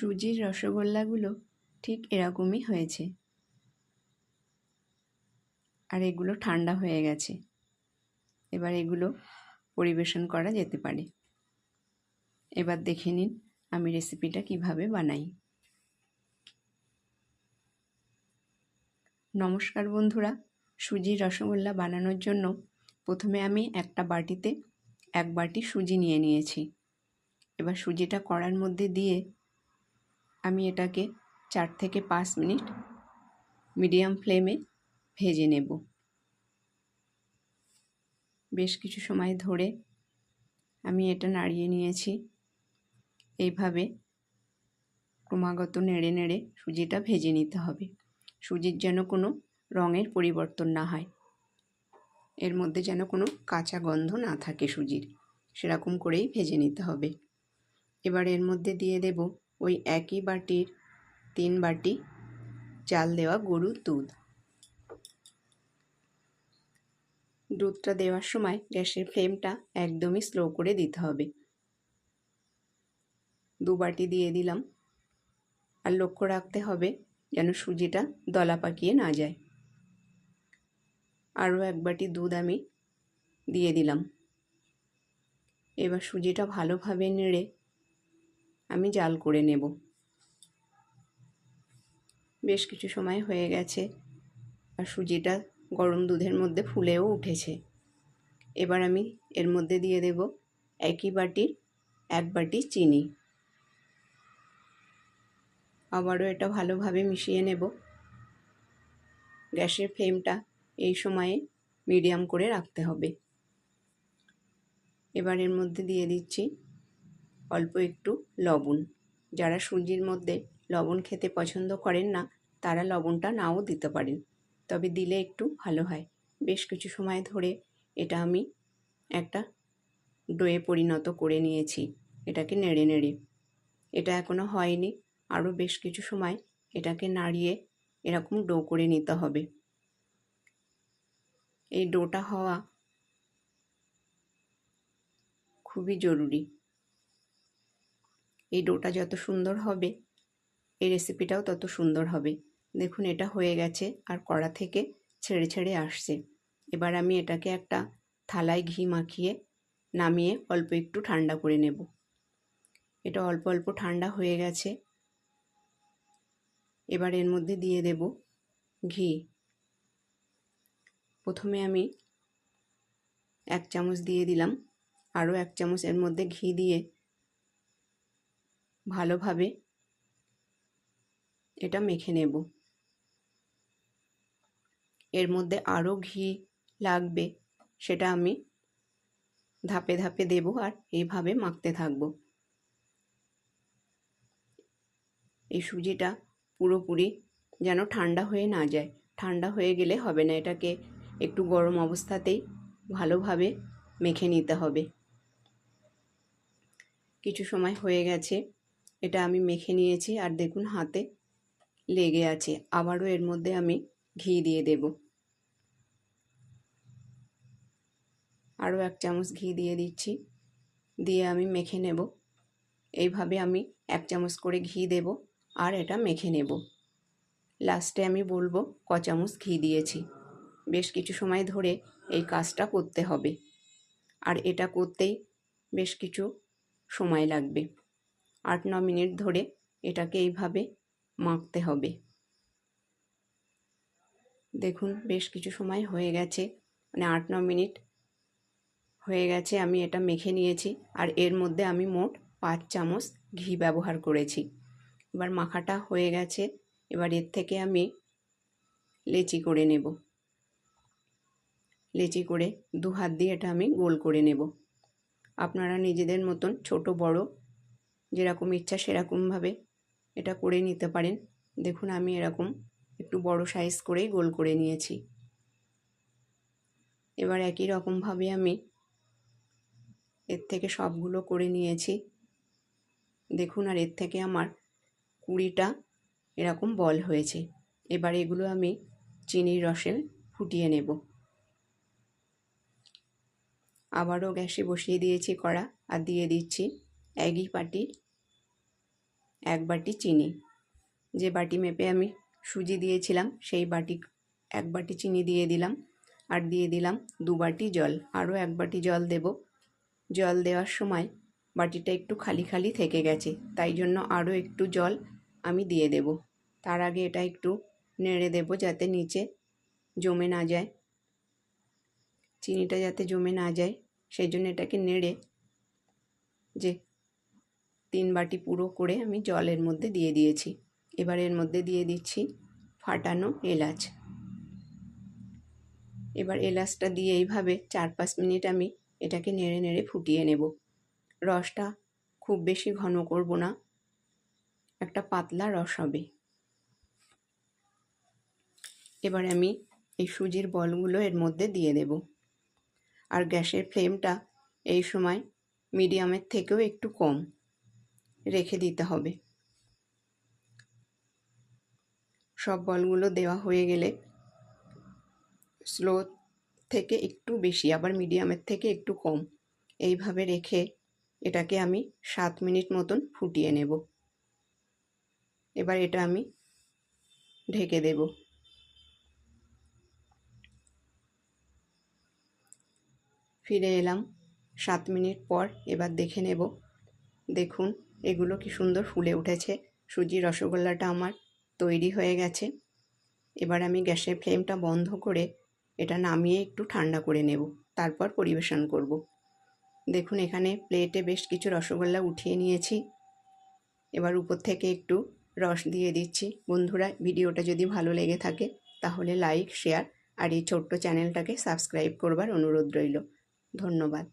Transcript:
সুজির রসগোল্লাগুলো ঠিক এরকমই হয়েছে, আর এগুলো ঠান্ডা হয়ে গেছে। এবার এগুলো পরিবেশন করা যেতে পারে। এবার দেখে নিন আমি রেসিপিটা কিভাবে বানাই। নমস্কার বন্ধুরা, সুজির রসগোল্লা বানানোর জন্য প্রথমে আমি একটা বাটিতে 1 বাটি সুজি নিয়ে নিয়েছি। এবার সুজিটা কড়ার মধ্যে দিয়ে আমি এটাকে 4 থেকে 5 মিনিট মিডিয়াম ফ্লেমে ভেজে নেব। বেশ কিছু সময় ধরে আমি এটা নাড়িয়ে নিয়েছি। এইভাবে ক্রমাগত নেড়ে নেড়ে সুজিটা ভেজে নিতে হবে। সুজির যেন কোনো রঙের পরিবর্তন না হয়, এর মধ্যে যেন কোনো কাঁচা গন্ধ না থাকে সুজির, সেরকম করেই ভেজে নিতে হবে। এবার এর মধ্যে দিয়ে দেব ওই একই বাটির 3 বাটি চাল দেওয়া গরুর দুধ। দুধটা দেওয়ার সময় গ্যাসের ফ্লেমটা একদমই স্লো করে দিতে হবে। 2 বাটি দিয়ে দিলাম, আর লক্ষ্য রাখতে হবে যেন সুজিটা দলা পাকিয়ে না যায়। আরও 1 বাটি দুধ আমি দিয়ে দিলাম। এবার সুজিটা ভালোভাবে নেড়ে আমি জাল করে নেব। বেশ কিছু সময় হয়ে গেছে, আর সুজিটা গরম দুধের মধ্যে ফুলেও উঠেছে। এবার আমি এর মধ্যে দিয়ে দেব একই বাটির 1 বাটি চিনি। আবারও এটা ভালোভাবে মিশিয়ে নেব। গ্যাসের ফ্লেমটা এই সময়ে মিডিয়াম করে রাখতে হবে। এবার এর মধ্যে দিয়ে দিচ্ছি অল্প একটু লবণ। যারা সুজির মধ্যে লবণ খেতে পছন্দ করেন না, তারা লবণটা নাও দিতে পারেন, তবে দিলে একটু ভালো হয়। বেশ কিছু সময় ধরে এটা আমি একটা ডোয়ে পরিণত করে নিয়েছি, এটাকে নেড়ে নেড়ে। এটা এখনও হয়নি, আরও বেশ কিছু সময় এটাকে নাড়িয়ে এরকম ডো করে নিতে হবে। এই ডোটা হওয়া খুবই জরুরি। এই ডোটা যত সুন্দর হবে এই রেসিপিটাও তত সুন্দর হবে। দেখুন এটা হয়ে গেছে, আর কড়া থেকে ছেড়ে ছেড়ে আসছে। এবার আমি এটাকে একটা থালায় ঘি মাখিয়ে নামিয়ে অল্প একটু ঠান্ডা করে নেব। এটা অল্প অল্প ঠান্ডা হয়ে গেছে। এবার এর মধ্যে দিয়ে দেব ঘি। প্রথমে আমি 1 চামচ দিয়ে দিলাম, আরও 1 চামচ এর মধ্যে ঘি দিয়ে ভালোভাবে এটা মেখে নেব। এর মধ্যে আরও ঘি লাগবে, সেটা আমি ধাপে ধাপে দেব, আর এইভাবে মাখতে থাকব। এই সুজিটা পুরোপুরি যেন ঠান্ডা হয়ে না যায়। ঠান্ডা হয়ে গেলে হবে না, এটাকে একটু গরম অবস্থাতেই ভালোভাবে মেখে নিতে হবে। কিছু সময় হয়ে গেছে, এটা আমি মেখে নিয়েছি, আর দেখুন হাতে লেগে আছে। আবারও এর মধ্যে আমি ঘি দিয়ে দেব। আরও 1 চামচ ঘি দিয়ে দিচ্ছি, দিয়ে আমি মেখে নেব। এইভাবে আমি 1 চামচ করে ঘি দেব, আর এটা মেখে নেব। লাস্টে আমি বলবো ক চামচ ঘি দিয়েছি। বেশ কিছু সময় ধরে এই কাজটা করতে হবে, আর এটা করতেই বেশ কিছু সময় লাগবে। 8-9 মিনিট ধরে এটাকে এইভাবে মাখতে হবে। দেখুন বেশ কিছু সময় হয়ে গেছে, মানে 8-9 মিনিট হয়ে গেছে আমি এটা মেখে নিয়েছি, আর এর মধ্যে আমি মোট 5 চামচ ঘি ব্যবহার করেছি। এবার মাখাটা হয়ে গেছে, এবার এর থেকে আমি লেচি করে নেব। লেচি করে 2 হাত দিয়ে এটা আমি গোল করে নেব। আপনারা নিজেদের মতন ছোট বড় যেরকম ইচ্ছা সেরকমভাবে এটা করে নিতে পারেন। দেখুন আমি এরকম একটু বড় সাইজ করেই গোল করে নিয়েছি। এবার একই রকমভাবে আমি এর থেকে সবগুলো করে নিয়েছি। দেখুন, আর এর থেকে আমার 20টা এরকম বল হয়েছে। এবার এগুলো আমি চিনির রসে ফুটিয়ে নেব। আবারও গ্যাসে বসিয়ে দিয়েছি কড়া, আর দিয়ে দিচ্ছি একই বাটির 1 বাটি চিনি। যে বাটি মেপে আমি সুজি দিয়েছিলাম সেই বাটি 1 বাটি চিনি দিয়ে দিলাম, আর দিয়ে দিলাম 2 বাটি জল। আরও 1 বাটি জল দেব। জল দেওয়ার সময় বাটিটা একটু খালি খালি থেকে গেছে, তাই জন্য আরও একটু জল আমি দিয়ে দেব। তার আগে এটা একটু নেড়ে দেব যাতে নিচে জমে না যায়, চিনিটা যাতে জমে না যায়, সেই জন্য এটাকে নেড়ে যে 3 বাটি পুরো করে আমি জলের মধ্যে দিয়ে দিয়েছি। এবার এর মধ্যে দিয়ে দিচ্ছি ফাটানো এলাচ। এবার এলাচটা দিয়ে এইভাবে 4-5 মিনিট আমি এটাকে নেড়ে নেড়ে ফুটিয়ে নেব। রসটা খুব বেশি ঘন করব না, একটা পাতলা রস হবে। এবার আমি এই সুজির বলগুলো এর মধ্যে দিয়ে দেব, আর গ্যাসের ফ্লেমটা এই সময় মিডিয়ামের থেকেও একটু কম রেখে দিতে হবে। সব বলগুলো দেওয়া হয়ে গেলে স্লো থেকে একটু বেশি, আবার মিডিয়ামের থেকে একটু কম, এইভাবে রেখে এটাকে আমি 7 মিনিট মতন ফুটিয়ে নেব। এবার এটা আমি ঢেকে দেব। ফিরে এলাম 7 মিনিট পর। এবার দেখে নেব। দেখুন এগুলো কি সুন্দর ফুলে উঠেছে। সুজির রসগোল্লাটা আমার তৈরি হয়ে গেছে। এবার আমি গ্যাসের ফ্লেমটা বন্ধ করে এটা নামিয়ে একটু ঠান্ডা করে নেব, তারপর পরিবেশন করব। দেখুন এখানে প্লেটে বেশ কিছু রসগোল্লা উঠিয়ে নিয়েছি। এবার উপর থেকে একটু রস দিয়ে দিচ্ছি। বন্ধুরা, ভিডিওটা যদি ভালো লেগে থাকে তাহলে লাইক, শেয়ার আর এই ছোট্ট চ্যানেলটাকে সাবস্ক্রাইব করবার অনুরোধ রইল। ধন্যবাদ।